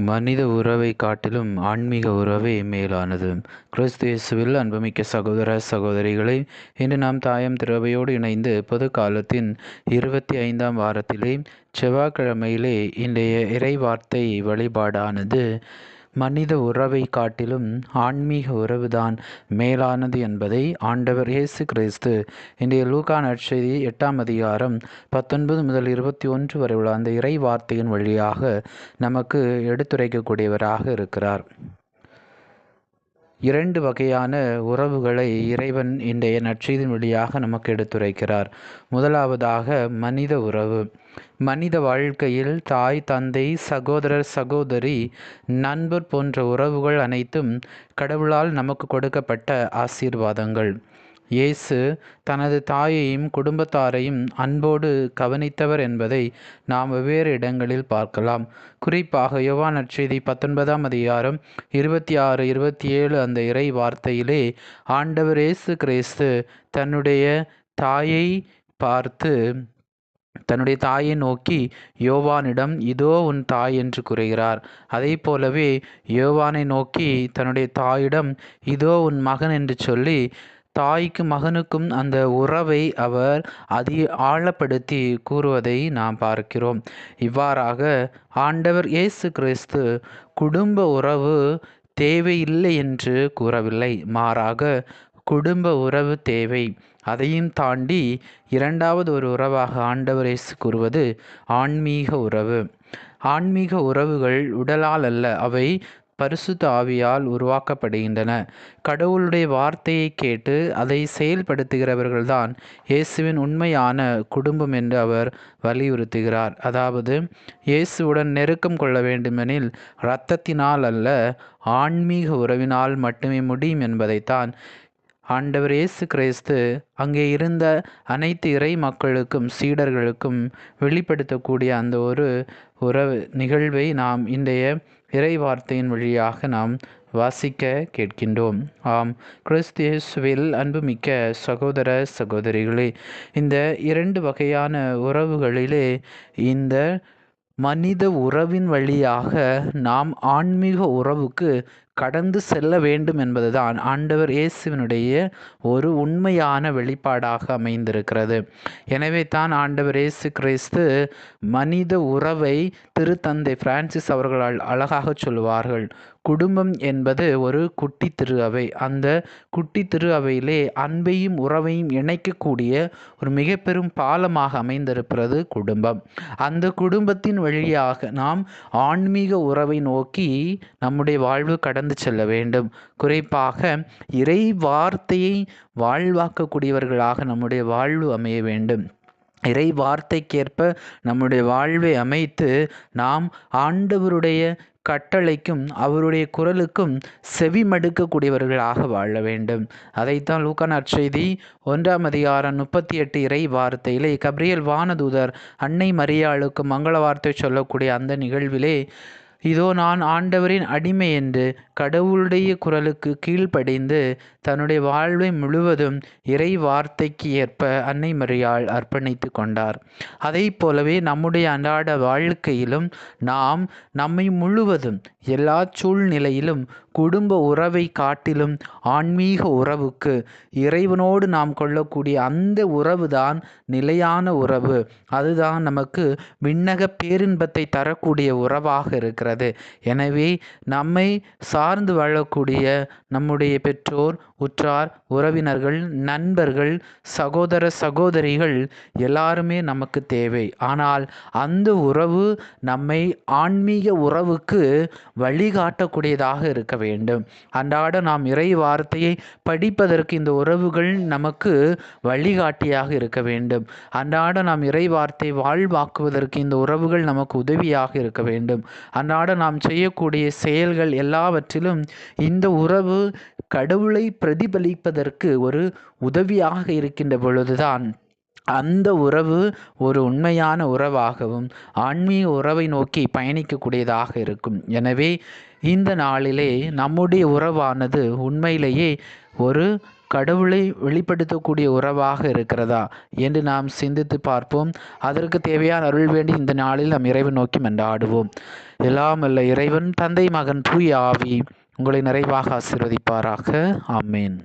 மனித உறவை காட்டிலும் ஆன்மீக உறவே மேலானது. கிறிஸ்து இயேசுவில் அன்புமிக்க சகோதர சகோதரிகளை, இன்று நாம் தாயம் திருவையோடு இணைந்து பொது காலத்தின் 25ஆம் வாரத்திலே செவ்வாய்க்கிழமையிலே இன்றைய இறைவார்த்தை வழிபாடானது மனித உறவை காட்டிலும் ஆன்மீக உறவுதான் மேலானது என்பதை ஆண்டவர் இயேசு கிறிஸ்து இன்றைய லூக்கா நற்செய்தி 8ஆம் அதிகாரம் 19 முதல் 21 வரை உள்ள அந்த இறை வார்த்தையின் வழியாக நமக்கு எடுத்துரைக்கக்கூடியவராக இருக்கிறார். 2 வகையான உறவுகளை இறைவன் இன்றைய நற்செய்தியின் வழியாக நமக்கு எடுத்துரைக்கிறார். முதலாவதாக மனித உறவு. மனித வாழ்க்கையில் தாய், தந்தை, சகோதரர், சகோதரி, நண்பர் போன்ற உறவுகள் அனைத்தும் கடவுளால் நமக்கு கொடுக்கப்பட்ட ஆசீர்வாதங்கள். இயேசு தனது தாயையும் குடும்பத்தாரையும் அன்போடு கவனித்தவர் என்பதை நாம் வெவ்வேறு இடங்களில் பார்க்கலாம். குறிப்பாக யோவான் நற்செய்தி 19ஆம் அதிகாரம் 26, 27 அந்த இறை வார்த்தையிலே ஆண்டவர் இயேசு கிறிஸ்து தன்னுடைய தாயை பார்த்து, தன்னுடைய தாயை நோக்கி யோவானிடம் இதோ உன் தாய் என்று கூறுகிறார். அதே போலவே யோவானை நோக்கி தன்னுடைய தாயிடம் இதோ உன் மகன் என்று சொல்லி தாய்க்கும் மகனுக்கும் அந்த உறவை அவர் ஆழப்படுத்தி கூறுவதை நாம் பார்க்கிறோம். இவ்வாறாக ஆண்டவர் இயேசு கிறிஸ்து குடும்ப உறவு தேவையில்லை என்று கூறவில்லை, மாறாக குடும்ப உறவு தேவை. அதையும் தாண்டி இரண்டாவது ஒரு உறவாக ஆண்டவர் இயேசு கூறுவது ஆன்மீக உறவு. ஆன்மீக உறவுகள் உடலால் அல்ல, அவை பரிசுத்த ஆவியால் உருவாக்கப்படுகின்றன. கடவுளுடைய வார்த்தையை கேட்டு அதை செயல்படுத்துகிறவர்கள்தான் இயேசுவின் உண்மையான குடும்பம் என்று அவர் வலியுறுத்துகிறார். அதாவது இயேசுவுடன் நெருக்கம் கொள்ள வேண்டுமெனில் இரத்தத்தினால் அல்ல, ஆன்மீக உறவினால் மட்டுமே முடியும் என்பதைத்தான் ஆண்டவர் இயேசு கிறிஸ்து அங்கே இருந்த அனைத்து இறை மக்களுக்கும் சீடர்களுக்கும் வெளிப்படுத்தக்கூடிய அந்த ஒரு உறவு நிகழ்வை நாம் இன்றைய இறை வார்த்தையின் வழியாக நாம் வாசிக்க கேட்கின்றோம். ஆம், கிறிஸ்து இயேசுவில் அன்புமிக்க சகோதர சகோதரிகளே, இந்த 2 வகையான உறவுகளிலே இந்த மனித உறவின் வழியாக நாம் ஆன்மீக உறவுக்கு கடந்து செல்ல வேண்டும் என்பதுதான் ஆண்டவர் இயேசுவினுடைய ஒரு உண்மையான வெளிப்பாடாக அமைந்திருக்கிறது. எனவே தான் ஆண்டவர் இயேசு கிறிஸ்து மனித உறவை திருத்தந்தை பிரான்சிஸ் அவர்களால் அழகாக சொல்லுவார்கள். குடும்பம் என்பது ஒரு குட்டி திரு அவை. அந்த குட்டி திரு அவையிலே அன்பையும் உறவையும் இணைக்கக்கூடிய ஒரு மிக பெரும் பாலமாக அமைந்திருக்கிறது குடும்பம். அந்த குடும்பத்தின் வழியாக நாம் ஆன்மீக உறவை நோக்கி நம்முடைய வாழ்வு கடந்து செல்ல வேண்டும். குறிப்பாக இறை வார்த்தையை வாழ்வாக்கக்கூடியவர்களாக நம்முடைய வாழ்வு அமைய வேண்டும். இறை வார்த்தைக்கேற்ப நம்முடைய வாழ்வை அமைத்து நாம் ஆண்டவருடைய கட்டளைக்கும் அவருடைய குரலுக்கும் செவி மடுக்கக்கூடியவர்களாக வாழ வேண்டும். அதைத்தான் லூக்கா நற்செய்தி 1ஆம் அதிகாரம் 38 இறை வார்த்தையிலே கபிரியேல் வானதூதர் அன்னை மரியாளுக்கு மங்கள வார்த்தை சொல்லக்கூடிய அந்த நிகழ்விலே இதோ நான் ஆண்டவரின் அடிமை என்று கடவுளுடைய குரலுக்கு கீழ்ப்படிந்து தன்னுடைய வாழ்வை முழுவதும் இறை வார்த்தைக்கு ஏற்ப அன்னை மரியாள் அர்ப்பணித்து கொண்டார். அதை போலவே நம்முடைய அன்றாட வாழ்க்கையிலும் நாம் நம்மை முழுவதும் எல்லா சூழ்நிலையிலும் குடும்ப உறவை காட்டிலும் ஆன்மீக உறவுக்கு, இறைவனோடு நாம் கொள்ளக்கூடிய அந்த உறவுதான் நிலையான உறவு. அதுதான் நமக்கு விண்ணக பேரின்பத்தை தரக்கூடிய உறவாக இருக்கிறது. எனவே நம்மை சார்ந்து வாழக்கூடிய நம்முடைய பெற்றோர், உற்றார், உறவினர்கள், நண்பர்கள், சகோதர சகோதரிகள் எல்லாருமே நமக்கு தேவை. ஆனால் அந்த உறவு நம்மை ஆன்மீக உறவுக்கு வழிகாட்டக்கூடியதாக இருக்க வேண்டும். அன்றாட நாம் இறை வார்த்தையை படிப்பதற்கு இந்த உறவுகள் நமக்கு வழிகாட்டியாக இருக்க வேண்டும். அன்றாட நாம் இறை வார்த்தை வாழ்வாக்குவதற்கு இந்த உறவுகள் நமக்கு உதவியாக இருக்க வேண்டும். அன்றாட நாம் செய்யக்கூடிய செயல்கள் எல்லாவற்றிலும் இந்த உறவு கடவுளை பிரதிபலிப்பதற்கு ஒரு உதவியாக இருக்கின்ற பொழுதுதான் அந்த உறவு ஒரு உண்மையான உறவாகவும் ஆன்மீக உறவை நோக்கி பயணிக்கக்கூடியதாக இருக்கும். எனவே இந்த நாளிலே நம்முடைய உறவானது உண்மையிலேயே ஒரு கடவுளை வெளிப்படுத்தக்கூடிய உறவாக இருக்கிறதா என்று நாம் சிந்தித்து பார்ப்போம். அதற்கு தேவையான அருள் வேண்டி இந்த நாளில் நம் இறைவன் நோக்கி மன்றாடுவோம். எல்லாம் அல்ல இறைவன், தந்தை, மகன், தூய ஆவி உங்களை நிறைவாக ஆசீர்வதிப்பாராக. ஆமேன்.